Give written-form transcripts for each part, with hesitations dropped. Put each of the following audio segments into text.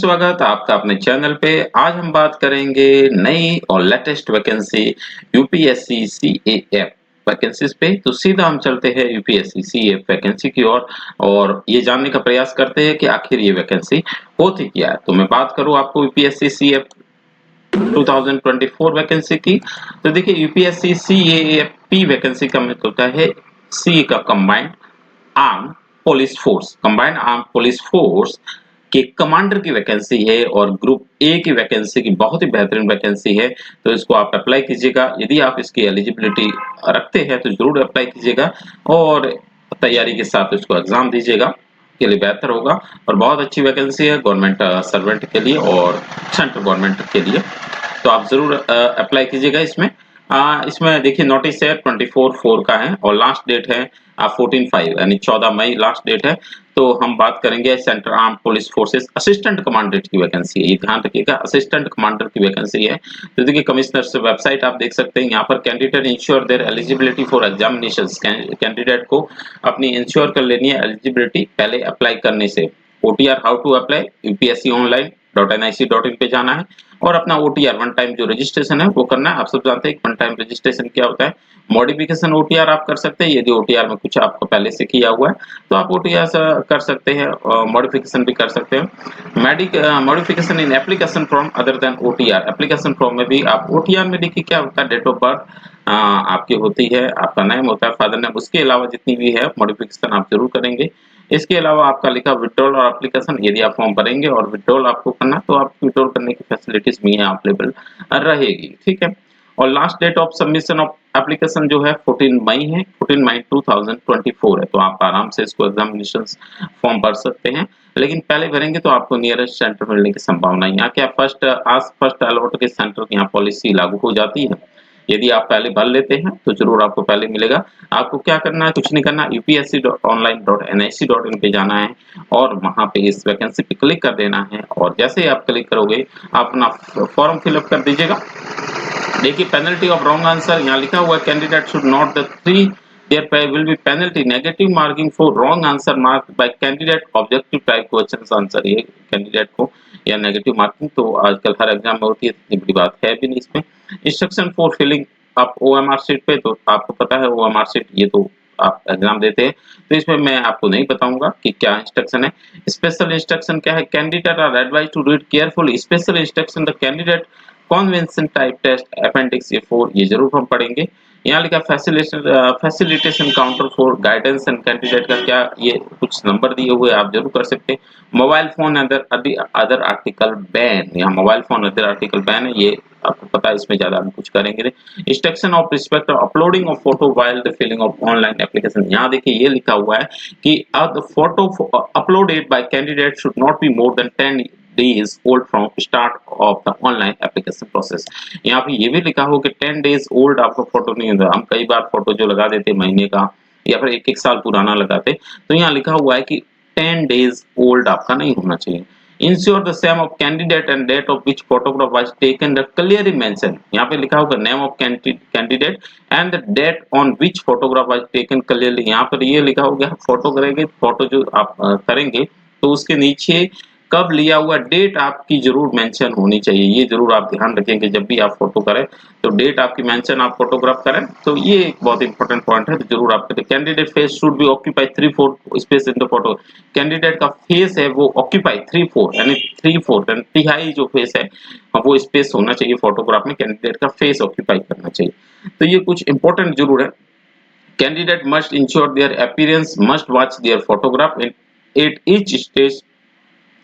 स्वागत आपका अपने चैनल पे। आज हम बात करेंगे नई और latest vacancy UPSC CAF vacancies पे। तो सीधा हम चलते हैं यूपीएससी सीएएफ वैकेंसी की ओर और ये जानने का प्रयास करते हैं कि आखिर ये वैकेंसी होती क्या है। तो मैं बात करूं आपको यूपीएससी सीएएफ 2024 वैकेंसी की। तो देखिए यूपीएससी सीएएफ वैकेंसी का मतलब होता है सी का combined arm police force, combined arm police force के कमांडर की वैकेंसी है और ग्रुप ए की वैकेंसी की बहुत ही बेहतरीन वैकेंसी है। तो इसको आप अप्लाई कीजिएगा। यदि आप इसकी एलिजिबिलिटी रखते हैं तो जरूर अप्लाई कीजिएगा और तैयारी के साथ इसको एग्जाम दीजिएगा के लिए बेहतर होगा। और बहुत अच्छी वैकेंसी है गवर्नमेंट सर्वेंट के लिए और सेंट्रल गवर्नमेंट के लिए। तो आप जरूर अप्लाई कीजिएगा इसमें। इसमें देखिए नोटिस है 24/4 का है और लास्ट डेट है 14/5 यानी 14 मई लास्ट डेट है। तो हम बात करेंगे central arm police forces assistant commandant की वैकेंसी है। ये ध्यान रखिएगा असिस्टेंट कमांडर की वैकेंसी है। तो देखिए कमिश्नर से वेबसाइट आप देख सकते हैं। यहाँ पर candidate ensure there eligibility for examinations. Candidate को अपनी इंश्योर कर लेनी है एलिजिबिलिटी पहले अप्लाई करने से। OTR how to apply UPSC online.nic.in पे जाना है और अपना ओटीआर वन टाइम जो रजिस्ट्रेशन है वो करना है। आप सब जानते हैं वन टाइम रजिस्ट्रेशन क्या होता है। मॉडिफिकेशन ओटीआर आप कर सकते हैं यदि ओटीआर में कुछ आपको पहले से किया हुआ है तो आप ओटीआर कर सकते हैं और मॉडिफिकेशन भी कर सकते हैं। Modification in application form other than OTR. Application form में भी आप ओटीआर में देखिए क्या होता है डेट ऑफ बर्थ आपकी होती है, आपका नेम होता है, फादर नेम, उसके अलावा जितनी भी है मॉडिफिकेशन आप जरूर करेंगे। इसके अलावा आपका लिखा विड्रॉल और एप्लीकेशन यदि आप फॉर्म भरेंगे और विड्रॉल आपको करना तो आप विड्रॉल करने की फैसिलिटीज भी यहाँ अवेलेबल रहेगी। ठीक है। और last date of submission of application जो है 14 मई है, 14 मई 2024 है। तो आप आराम से इसको एग्जामिनेशन फॉर्म भर सकते हैं, लेकिन पहले भरेंगे तो आपको नियरेस्ट सेंटर मिलने की संभावना है। यहाँ क्या फर्स्ट अलॉट के सेंटर की यहाँ पॉलिसी लागू हो जाती है। यदि आप पहले भर लेते हैं तो जरूर आपको पहले मिलेगा। आपको क्या करना है, कुछ नहीं करना, upsc.online.nic.in पे जाना है और वहां पे इस वैकेंसी पे क्लिक कर देना है और जैसे ही आप क्लिक करोगे आप अपना फॉर्म फिलअप कर दीजिएगा। देखिए पेनल्टी ऑफ रॉन्ग आंसर यहाँ लिखा हुआ है candidate should not the three there will be penalty negative marking for wrong answer marked by candidate objective type questions answer. ये कैंडिडेट को या नेगेटिव मार्किंग तो आजकल हर एग्जाम में होती है, इतनी बड़ी बात है भी नहीं इसमें। Instruction for filling up OMR sheet पे तो आपको पता है ओएमआर शीट ये तो आप एग्जाम देते हैं तो इसमें मैं आपको नहीं बताऊंगा कि क्या इंस्ट्रक्शन है। स्पेशल इंस्ट्रक्शन क्या है, candidate are advised to read carefully special instruction the candidate convention type test appendix A 4 ये जरूर हम पढ़ेंगे। यहाँ लिखा facilitation counter for guidance and candidate का क्या ये कुछ नंबर दिए हुए आप जरूर कर सकते हैं। Mobile phone other article ban, यहाँ mobile phone other article ban है, ये आपको पता है, इसमें ज्यादा हम कुछ करेंगे नहीं। Instruction of respect uploading of photo while the filling of online application. यहाँ देखिए ये लिखा हुआ है कि the photo uploaded by candidate should not be more than 10 days old from start of the online application process। यहाँ पे ये भी लिखा हो कि 10 days old आपका फोटो नहीं होता। हम कई बार फोटो जो लगा देते महीने का या फिर एक साल पुराना लगाते, तो यहाँ लिखा हुआ है कि 10 days old आपका नहीं होना चाहिए। Ensure the same of candidate and date of which photograph was taken the clearly mentioned। यहाँ पे लिखा होगा name of candidate and the date on which photograph was taken clearly। यहाँ पर ये लिखा होगा फोटो करेंगे, फोटो जो आप करेंगे तो उसके नीचे कब लिया हुआ डेट आपकी जरूर मेंशन होनी चाहिए। ये जरूर आप ध्यान रखेंगे जब भी आप फोटो करें तो डेट आपकी मेंशन आप फोटोग्राफ करें तो ये एक बहुत इंपॉर्टेंट पॉइंट है, तो जरूर आप करें। Candidate face should be occupy 3/4 space in the photo. Candidate का फेस है वो ऑक्यूपाई 3/4 यानी 3/4 यानी तिहाई जो फेस है वो स्पेस होना चाहिए फोटोग्राफ में, कैंडिडेट का फेस ऑक्यूपाई करना चाहिए। तो ये कुछ इंपॉर्टेंट जरूर है। Candidate must ensure their appearance must watch their photograph in at each stage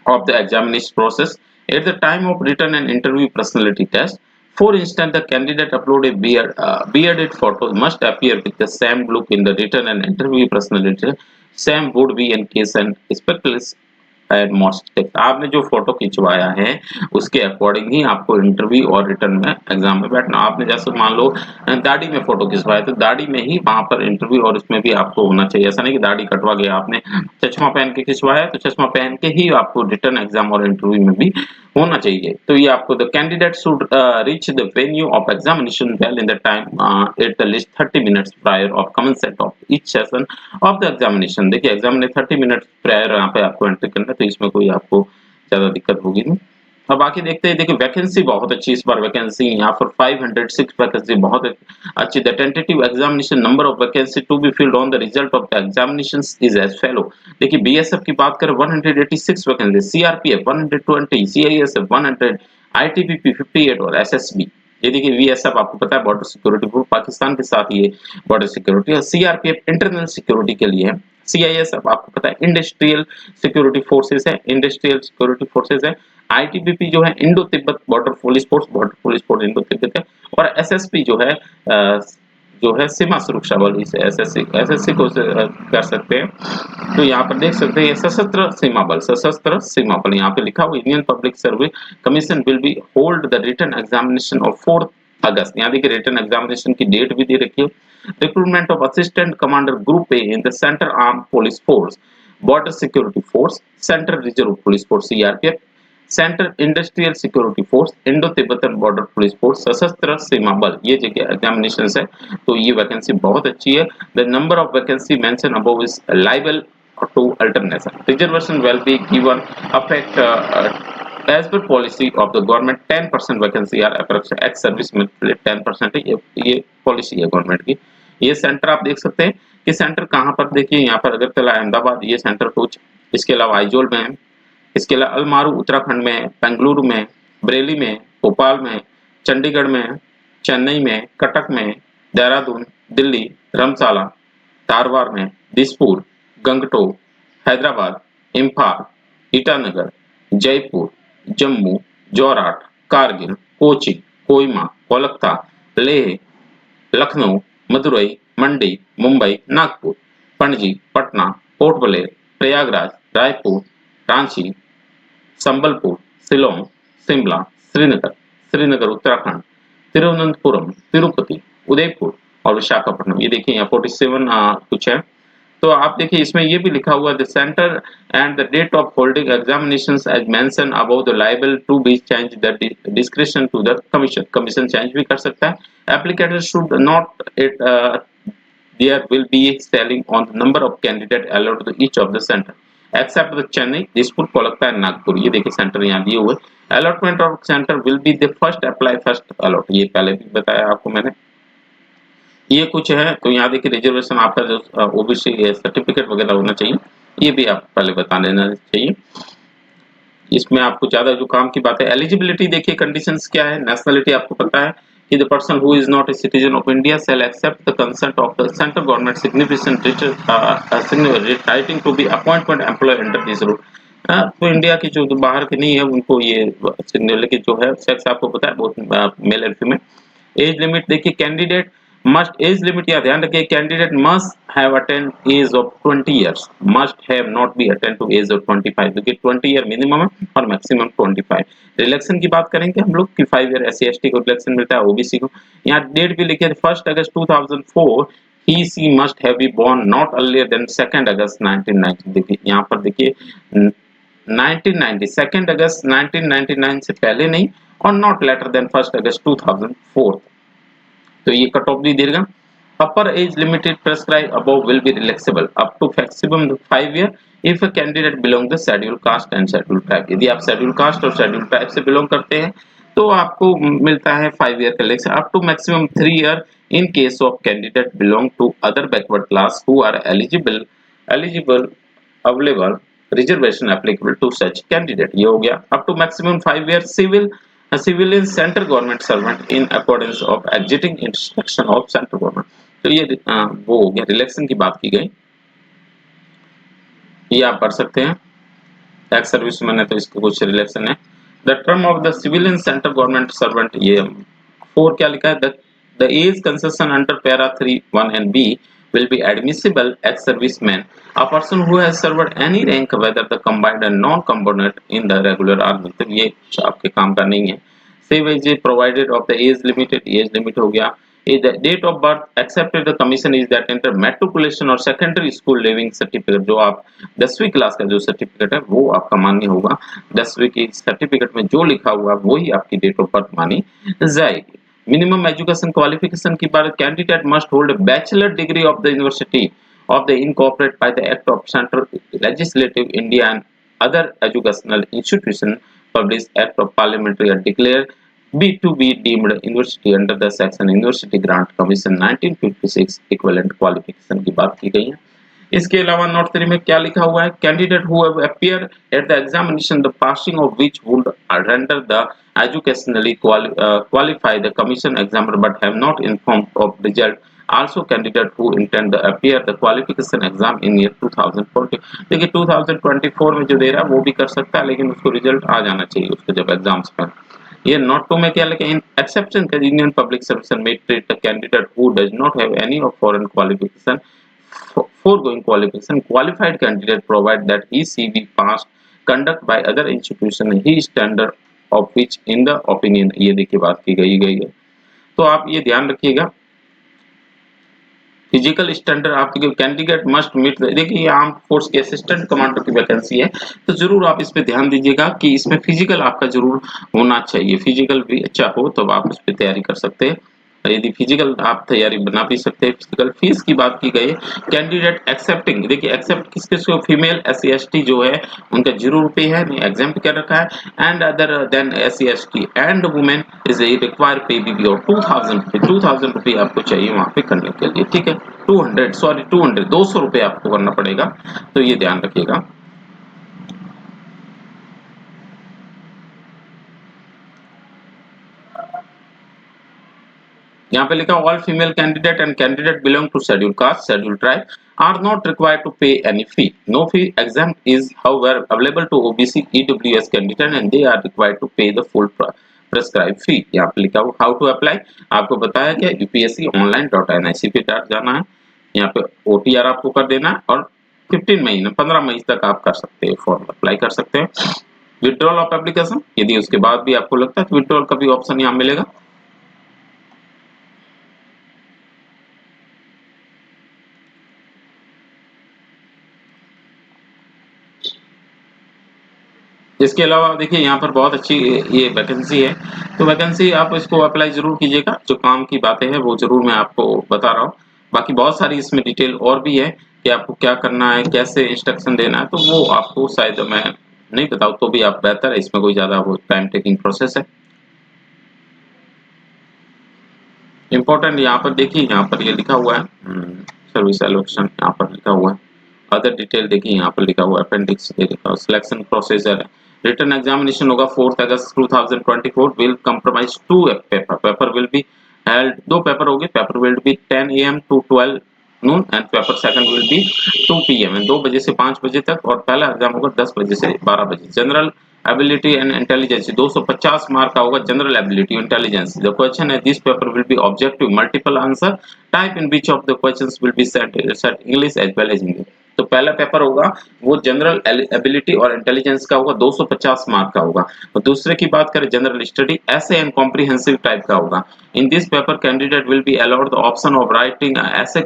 of the examination process at the time of written and interview personality test। For instance, the candidate uploaded bearded photos must appear with the same look in the written and interview personality test। Same would be in case and specialist and most text. आपने जो photo खिंचवाया है उसके according ही आपको interview और return में exam में बैठना। आपने जैसे मान लो दाढ़ी में फोटो खिंचवाया तो दाढ़ी में ही वहां पर इंटरव्यू और उसमें भी आपको होना चाहिए। ऐसा नहीं कि दाढ़ी कटवा गया, आपने चश्मा पहन के खिंचवाया तो चश्मा पहन के ही आपको रिटर्न एग्जाम और इंटरव्यू में भी होना चाहिए। तो ये आपको the candidate should reach the venue of examination well in the time at the least 30 minutes prior of commencement of each session of the examination. देखिए एग्जाम में 30 मिनट प्रायर यहाँ पे आपको एंट्री करना है तो इसमें कोई आपको ज्यादा दिक्कत होगी नहीं। अब बाकी देखते हैं, देखिए वैकेंसी बहुत अच्छी इस बार, वैकेंसी यहाँ पर 506 वैकेंसी बहुत अच्छी। The tentative examination number of vacancy to be filled on the result of the examinations is as follow. देखिए बीएसएफ की बात करें 186 वैकेंसी, सीआरपीएफ 120, सीआईएसएफ 100, आईटीबीपी 58 और एसएसबी। ये देखिए बीएसएफ आपको पता है बॉर्डर सिक्योरिटी फोर्स, पाकिस्तान के साथ ये बॉर्डर सिक्योरिटी है। सीआरपीएफ इंटरनल सिक्योरिटी के लिए है। सीआईएसएफ आपको पता है इंडस्ट्रियल सिक्योरिटी फोर्सेस है, इंडस्ट्रियल सिक्योरिटी फोर्सेस है। आईटीबीपी जो है Indo Tibet border police force Indo Tibet है। और एसएसपी जो है सीमा सुरक्षा बल, इसे एसएससी को कर सकते हैं। तो यहाँ पर देख सकते हैं सशस्त्र सीमा बल यहाँ पे लिखा हुआ Indian public service commission will be hold the written examination of 4 August. यहाँ देखिए रिटन एग्जामिनेशन की डेट भी दे रखी है। Recruitment of assistant commander group A in the centre arm police force, border security force, central reserve police force CRPF, central industrial security force, Indo Tibetan border police force, सशस्त्र सीमा बल, ये जगह examination है। तो ये वैकेंसी बहुत अच्छी है। The number of vacancy mention above is liable to alternation. Reservation will be given affect as per policy of the government 10% vacancy are ex service में 10% है। ये पॉलिसी है गवर्नमेंट की। ये सेंटर आप देख सकते हैं कि सेंटर कहाँ पर, देखिए यहाँ पर अगरतला, अहमदाबाद, ये सेंटर कुछ, इसके अलावा आइजोल में है, इसके अलावा अलमारू उत्तराखंड में, बेंगलुरु में, बरेली में, भोपाल में, चंडीगढ़ में, चेन्नई में, कटक में, देहरादून, दिल्ली, धर्मशाला, धारवाड़ में, दिसपुर, गंगटोक, हैदराबाद, इम्फाल, ईटानगर, जयपुर, जम्मू, जोरहाट, कारगिल, कोची, कोहिमा, कोलकाता, लेह, लखनऊ, मदुरई, मंडी, मुंबई, नागपुर, पणजी, पटना, पोर्ट ब्लेयर, प्रयागराज, रायपुर, रांची, संबलपुर, शिलोंग, शिमला, श्रीनगर उत्तराखंड, तिरुवनंतपुरम, तिरुपति, उदयपुर और विशाखापट्टनम। ये देखिए यहाँ 47 कुछ है। तो आप देखिए इसमें ये भी लिखा हुआ the centre and the date of holding examinations as mention above the liable to be change the description to the commission change भी कर सकता है। Applicator should not it there will be ceiling on the number of candidate allowed to each of the centre except the Chennai, Dispur, Kolkata and Nagpur. ये देखिए centre यहाँ दिए हुए। Allotment of centre will be the first apply first allot, ये पहले भी बताया आपको मैंने। ये कुछ है। तो यहाँ देखिए रिजर्वेशन आपका जो ओबीसी सर्टिफिकेट वगैरह होना चाहिए, ये भी आप पहले बता देना चाहिए। इसमें आपको ज्यादा जो काम की बात है, एलिजिबिलिटी देखिए कंडीशंस क्या है। नेशनलिटी आपको पता है कि the person who is not a citizen of India shall accept the consent of the central government significant writing to be appointment employ under this rule. तो इंडिया की जो बाहर के नहीं है उनको ये लेकिन जो है सेक्स आपको पता है बहुत male and female. Age limit देखिए कैंडिडेट मस्ट, एज लिमिट या ध्यान रखिए, candidate must have attend age of 20 years, must have not be attend to age of 25, क्योंकि 20 ईयर मिनिमम है और मैक्सिमम 25। रिलैक्सेशन की बात करेंगे हम लोग कि 5 ईयर एससी एसटी को रिलैक्सेशन मिलता है, ओबीसी को। यहाँ डेट भी लिखे 1 अगस्त 2004 he she must have be born not earlier than 2 August 1990। देखिए यहाँ पर देखिए 1990 2 अगस्त 1999 से पहले नहीं और नॉट लेटर देन 1 अगस्त 2004। तो ये कट ऑफ भी देगा। Upper age limited prescribe above will be relaxable up to maximum 5 year if a candidate belong the schedule caste and schedule tribe. यदि आप शेड्यूल कास्ट और शेड्यूल ट्राइब से belong करते हैं तो आपको मिलता है 5 ईयर का relaxation up to maximum 3 year in case of candidate belong to other backward class who are eligible available reservation applicable to such candidate. ये हो गया। Up to maximum 5 year civilian central government servant in accordance of exiting instruction of central government। तो ये वो हो गया, relaxation की बात की गई, ये आप पढ़ सकते हैं। एक्स सर्विस मैन है तो इसका कुछ रिलेक्शन है। The term of the civilian central government servant, ये 4 क्या लिखा है, the age concession under para 3(1) and B will be admissible ex-serviceman, a person who has served any rank whether the combined and non-combatant in the regular army। तो ये आपके काम का नहीं है। Save as provided of the age limit हो गया। The date of birth accepted the commission is that enter matriculation और secondary school leaving certificate, जो आप 10वीं क्लास का जो सर्टिफिकेट है वो आपका मान्य होगा। 10वीं की सर्टिफिकेट में जो लिखा हुआ वही आपकी डेट ऑफ बर्थ मानी जाएगी। मिनिमम एजुकेशन क्वालिफिकेशन की बात, candidate must hold bachelor degree of the university of the incorporated by the act of central legislative India and other educational institution publish act of parliamentary or declare to be deemed university under the section University Grant Commission 1956 equivalent qualification की बात की गई है। इसके अलावा note 3 में क्या लिखा हुआ है, candidate who have appear at the examination the passing of which would render the educationally qualify the commission examiner but have not informed of result, also candidate who intend to appear the qualification exam in year 2040। देखिए 2024 में जो दे रहा है वो भी कर सकता है, लेकिन उसको रिजल्ट आ जाना चाहिए उसको जब एग्जाम्स पर। ये नोट 2 में क्या लिखा है, इन एक्सेप्शन का यूनियन पब्लिक सर्विस में treat the candidate who does not have any of foreign qualification foregoing qualification qualified candidate provide that he be passed conduct by other institution he standard of which in the opinion, ये देखिए बात की गई है। तो आप ये ध्यान रखिएगा, फिजिकल स्टैंडर्ड आपके कैंडिडेट मस्ट मीट, देखिए ये आर्म फोर्स के असिस्टेंट कमांडर की वैकेंसी है, तो जरूर आप इस पे ध्यान दीजिएगा कि इसमें फिजिकल आपका जरूर होना चाहिए, फिजिकल भी अच्छा हो तो आप उस पर तैयारी कर सकते हैं। यदि फिजिकल आप तैयारी बना भी सकते हैं। फिजिकल फीस की बात की गई, कैंडिडेट एक्सेप्टिंग, देखिए एक्सेप्ट किसके को, फीमेल SC ST जो है उनका 0 रुपये है, एग्जाम कर रखा है, and other than SC ST and women is require पे भी और 2000 रुपये आपको चाहिए वहां पे करने के लिए, ठीक है। 200 रुपये आपको करना पड़ेगा, तो ये ध्यान रखिएगा। यहाँ पे लिखा all female candidate and candidate belong to schedule caste schedule tribe are not required to pay any fee, no fee exam is however available to OBC EWS candidate and they are required to pay the full prescribe fee. यहाँ पे लिखा हुआ how to apply, आपको बताया गया UPSC online.nic पे जाना है, यहाँ पे OTR आपको कर देना है और 15 मई तक आप कर सकते हैं, फॉर्म अप्लाई कर सकते हैं। विड्रॉल ऑफ एप्लीकेशन, यदि उसके बाद भी आपको लगता है तो विड्रॉल का भी ऑप्शन यहाँ मिलेगा। इसके अलावा देखिए यहाँ पर बहुत अच्छी ये वैकेंसी है, तो वैकेंसी आप इसको अप्लाई जरूर कीजिएगा, जो काम की बातें हैं वो जरूर मैं आपको बता रहा हूँ। बाकी बहुत सारी इसमें डिटेल और भी है कि आपको क्या करना है, कैसे इंस्ट्रक्शन देना है, तो वो आपको शायद मैं नहीं बताऊँ तो भी आप बेहतर है, इसमें कोई ज्यादा वो टाइम टेकिंग प्रोसेस है। इम्पोर्टेंट यहाँ पर देखिए, यहाँ पर ये लिखा हुआ है सर्विस एलोकेशन, यहाँ पर लिखा हुआ है अदर डिटेल, देखिए यहाँ पर लिखा हुआ है अपेंडिक्स, सिलेक्शन प्रोसीजर है। रिटन एग्जामिनेशन होगा 4 अगस्त 2024 will compromise 2 paper, paper will be held, 2 paper होंगे, paper will be 10 AM to 12 noon and paper second will be 2 PM 2 बजे से 5 बजे तक, और पहला एग्जाम होगा 10 बजे से 12 बजे। General ability and intelligence 250 mark का होगा, general ability intelligence. The question है this paper will be objective multiple answer type in which of the questions will be set English as well as Hindi. तो पहला paper होगा वो general ability और intelligence का होगा, 250 मार्क का होगा। और दूसरे की बात करें जनरल स्टडी ऐसे एंड कॉम्प्रिहेंसिव टाइप का होगा। In this paper candidate will be allowed the option of writing ऐसे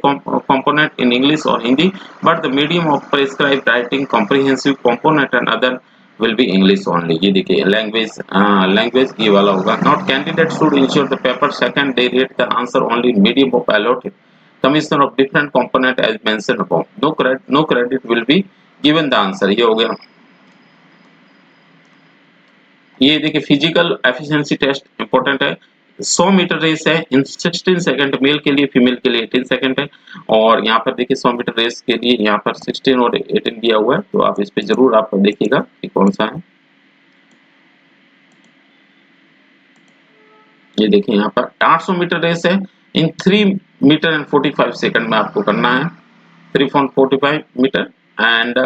component in English or Hindi, but the medium of prescribed writing comprehensive component and other will be English only। ये देखिए language ये वाला होगा। Not candidate should ensure the paper second they rate the answer only in medium of allotted commission of different component as mentioned above। No credit will be given the answer। ये हो गया। ये देखिए physical efficiency test important है, 100 metre race है इन 16 second, mail के लिए, female के लिए 18 सेकंड है। और यहाँ पर देखिए 100 मीटर रेस के लिए यहाँ पर 16 और 18 दिया हुआ है, तो आप इस पे जरूर आप देखिएगा कि कौन सा है। ये देखिए यहाँ पर 800 मीटर रेस है इन 3 मीटर एंड 45 सेकंड में आपको करना है, 3.45 metre and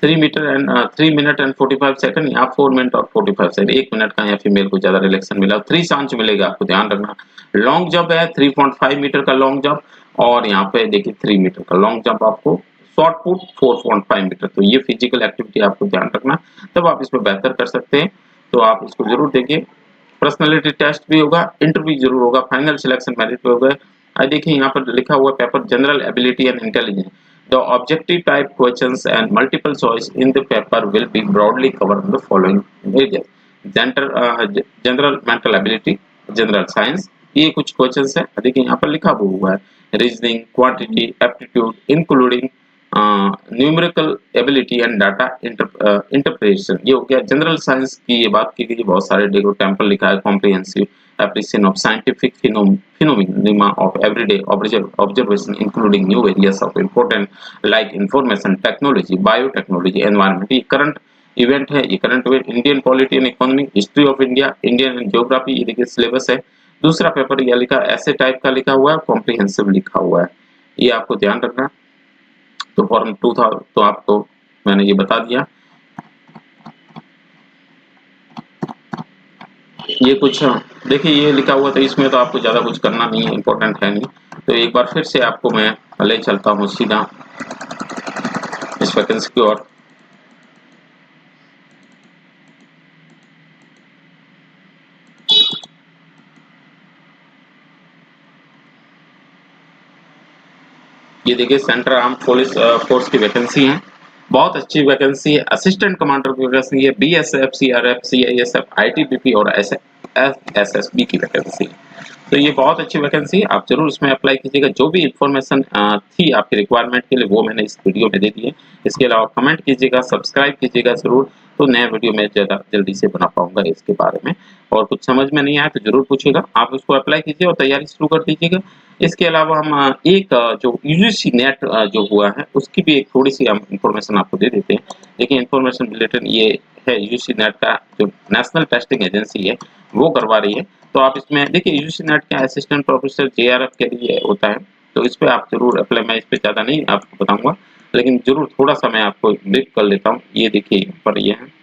3 minute and 45 second, यहाँ 4 मिनट और 45 सेकंड, 1 मिनट का यहाँ फीमेल को ज्यादा रिलेक्शन मिला। 3 चांस मिलेगा आपको, ध्यान रखना। लॉन्ग जंप है 3.5 मीटर का लॉन्ग जंप, और यहाँ पे देखिए 3 मीटर का लॉन्ग जंप आपको, शॉर्ट पुट 4.5 मीटर। तो ये फिजिकल एक्टिविटी आपको ध्यान रखना, तब आप इसमें बेहतर कर सकते हैं, तो आप इसको जरूर देखिए। पर्सनालिटी टेस्ट भी होगा, इंटरव्यू जरूर होगा, फाइनल सिलेक्शन मेरिट पे होगा। देखिए यहाँ पर लिखा हुआ paper general ability and intelligence, the objective type questions and multiple choice in the paper will be broadly covered in the following areas: general mental ability, general science, ये कुछ questions है। देखिए यहाँ पर लिखा हुआ है reasoning, quantity, aptitude including numerical ability and data interpretation, ये हो गया। जनरल साइंस की ये बात की गई, बहुत सारे देखो टेम्पल लिखा है, comprehensive appreciation of scientific phenomena of everyday observation, including new areas of important like information technology, biotechnology, environment। ये करंट इवेंट है, ये current event Indian polity and economy, history of India, Indian geography, ये देखिए syllabus है। दूसरा paper यह लिखा ऐसे टाइप का लिखा हुआ है, कॉम्प्रिहेंसिव लिखा हुआ है, ये आपको ध्यान रखना। तो फॉर्म 2 था तो आपको मैंने ये बता दिया। ये कुछ देखिए ये लिखा हुआ था, इसमें तो आपको ज्यादा कुछ करना नहीं है, इंपॉर्टेंट है नहीं। तो एक बार फिर से आपको मैं ले चलता हूँ सीधा इस वैकेंसी की ओर। ये देखिए सेंट्रल आर्म पुलिस फोर्स की वैकेंसी है, बहुत अच्छी वैकेंसी है। असिस्टेंट कमांडर की वैकेंसी है, बीएसएफ, सीआरएफ, सीआईएसएफ, आईटीबीपी और एसएसबी की वैकेंसी है। तो ये बहुत अच्छी वैकेंसी है, आप जरूर इसमें अप्लाई कीजिएगा। जो भी इंफॉर्मेशन थी आपकी रिक्वायरमेंट के लिए वो मैंने इस वीडियो में दे दी है। इसके अलावा कमेंट कीजिएगा, सब्सक्राइब कीजिएगा जरूर, तो नया वीडियो मैं ज़्यादा जल्दी से बना पाऊंगा इसके बारे में। और कुछ समझ में नहीं आया तो जरूर पूछिएगा, आप उसको अप्लाई कीजिए और तैयारी शुरू कर दीजिएगा। इसके अलावा हम एक जो यूजीसी नेट जो हुआ है उसकी भी एक थोड़ी सी हम इंफॉर्मेशन आपको दे देते हैं। देखिए इंफॉर्मेशन रिलेटेड ये है, यूजीसी नेट का जो नेशनल टेस्टिंग एजेंसी है वो करवा रही है। तो आप इसमें देखिए यूजीसी नेट का असिस्टेंट प्रोफेसर जेआरएफ के लिए होता है, तो इस पे आप जरूर अप्लाई, मैं इस पे ज़्यादा नहीं आपको बताऊंगा, लेकिन जरूर थोड़ा सा मैं आपको ब्रीफ कर लेता हूँ। ये देखिए यहाँ पर ये है,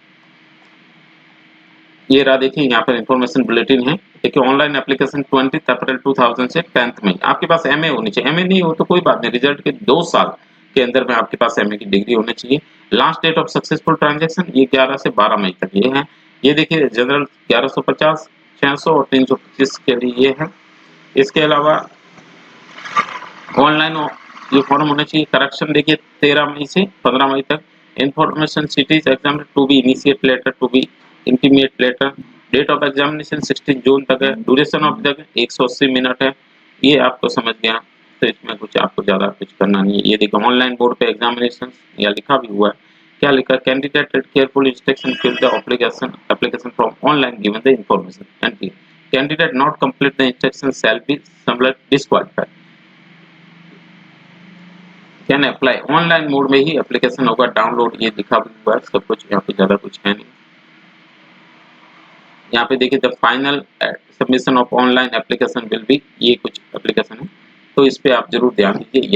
ये रहा देखिए यहाँ पर इंफॉर्मेशन बुलेटिन है। देखिए ऑनलाइन एप्लीकेशन 20 अप्रैल 2000 से 10 मई। आपके पास एमए होनी चाहिए, एमए नहीं हो तो कोई बात नहीं, रिजल्ट के 2 साल के अंदर में आपके पास एमए की डिग्री होनी चाहिए। Last date of successful transaction ये 11 से 12 मई तक ये है। ये देखिए जनरल 1150, 600 और 325 के लिए ये है। इसके अलावा ऑनलाइन ये फॉर्म होना चाहिए। करेक्शन देखिए 13 मई से 15 मई तक। Information cities exam to be initiate letter, to be intimate letter. Date of examination 16 जून तक है। ड्यूरेशन ऑफ द 180 मिनट है। ये आपको समझ गया, तो इसमें कुछ आपको ज्यादा कुछ करना नहीं है। ये देखो ऑनलाइन बोर्ड पे एग्जामिनेशन या लिखा भी हुआ है, क्या लिखा, candidate careful instruction fill the application from online given the information and candidate not complete the instruction shall be somewhere disqualified, can apply. Online mode में ही एप्लीकेशन होगा डाउनलोड, ये लिखा भी हुआ है सब कुछ, यहाँ पे ज्यादा कुछ है नहीं। यहाँ पे देखिए the final submission of online application will be, ये कुछ एप्लीकेशन है तो इस पे आप जरूर ध्यान दीजिए।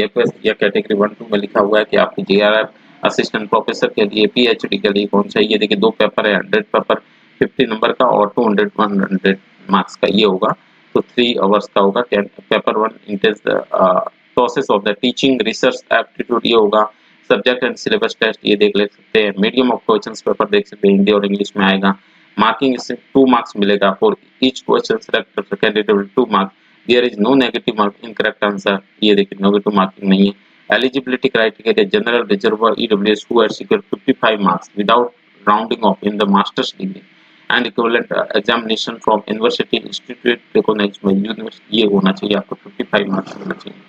ये कैटेगरी 1-2 में लिखा हुआ है कि आपकी जेआरएफ असिस्टेंट प्रोफेसर के लिए, पीएचडी के लिए कौन सा। ये देखिए 2 पेपर है, 100 पेपर 50 नंबर का और 200 100 मार्क्स का ये होगा, तो 3 आवर्स का होगा। Paper 1 intense process of the teaching research aptitude ये होगा। सब्जेक्ट एंड सिलेबस टेस्ट ये देख ले सकते हैं। मीडियम ऑफ क्वेश्चंस पेपर देख सकते हैं, हिंदी और इंग्लिश में आएगा। मार्किंग इससे 2 मार्क्स मिलेगा for each question selected candidate will 2 marks. There is no negative mark in correct answer, ये देखिए नेगेटिव मार्किंग नहीं है। Eligibility criteria general reserved EWS who have secured 55 marks without rounding off in the masters degree and equivalent examination from university institute recognised by university, ये होना चाहिए आपको 55 marks होना चाहिए।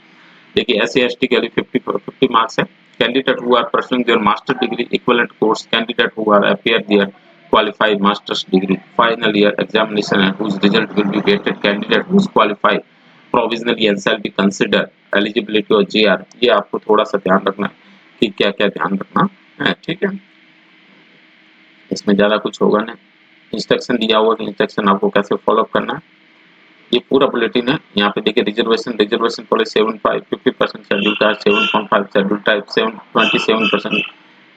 देखिए SC/ST के लिए 50 मार्क्स है। Candidate who are pursuing their master degree equivalent course, candidate who are appear their qualified master's degree final year examination and whose result will be weighted, candidate who is qualified provisionally and shall be considered eligibility और JR, ये आपको थोड़ा सा ध्यान रखना है कि क्या क्या ध्यान रखना है, ठीक है। इसमें ज्यादा कुछ होगा नहीं, इंस्ट्रक्शन दिया हुआ कि इंस्ट्रक्शन आपको कैसे फॉलो अप करना है, ये पूरा बुलेटिन है। यहाँ पे देखिए reservation policy 50% schedule caste, 7.5 schedule type, 27%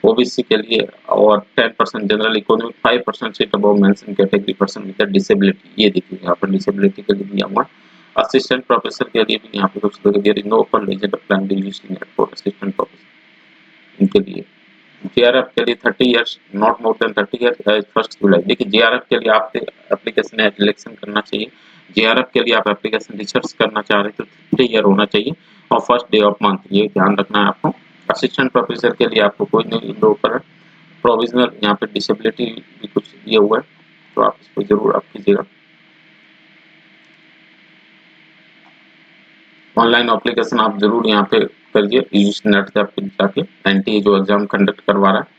OBC के लिए और 10% general economic, 5% seat above mention category person with disability, ये देखिए यहाँ पर डिसेबिलिटी के लिए दिया हुआ। असिस्टेंट प्रोफेसर के लिए भी यहाँ पे कुछ there is no open legend of plan using for assistant professor, इनके लिए। जेआरएफ के लिए 30 years not more than 30 years age 1 जुलाई। देखिए जेआरएफ के लिए आप एप्लीकेशन सिलेक्शन करना चाहिए। जेआरएफ के लिए आप एप्लीकेशन रिसर्च करना चाह रहे हैं तो 3 ईयर होना चाहिए और फर्स्ट डे ऑफ मंथ, ये ध्यान रखना है आपको। असिस्टेंट प्रोफेसर के लिए आपको कोई नहीं इन ऊपर है। प्रोविजनल यहाँ पे डिसेबिलिटी भी कुछ दिया हुआ है तो आप इसको जरूर आप कीजिएगा। ऑनलाइन एप्लीकेशन आप जरूर यहाँ पे करिए यूजीसी नेट से आपके जाके एनटीए जो एग्जाम कंडक्ट करवा रहा है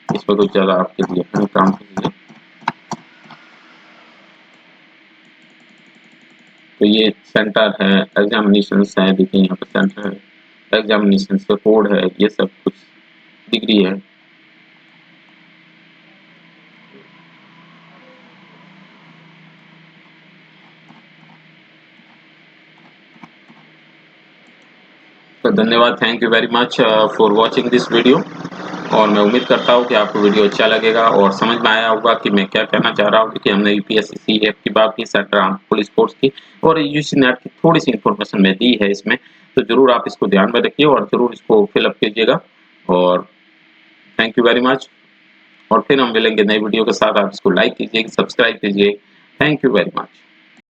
इसमें कुछ ज़्यादा आपके लिए काम कीजिए। तो ये सेंटर है, एग्जामिनेशंस है, देखिए यहाँ पे सेंटर है, एग्जामिनेशंस का कोड है, ये सब कुछ डिग्री है। तो धन्यवाद, thank you very much for watching this video. और मैं उम्मीद करता हूँ कि आपको वीडियो अच्छा लगेगा और समझ में आया होगा कि मैं क्या कहना चाह रहा हूँ, कि हमने यूपीएससी सीएफ की बात की, सेंट्रल आर्म्ड पुलिस फोर्स की और यूजीसी नेट की थोड़ी सी इन्फॉर्मेशन मैं दी है इसमें। तो ज़रूर आप इसको ध्यान में रखिए और ज़रूर इसको फिलअप कीजिएगा। और थैंक यू वेरी मच। और फिर हम मिलेंगे नई वीडियो के साथ। आप इसको लाइक कीजिए, सब्सक्राइब कीजिए। Thank you very much.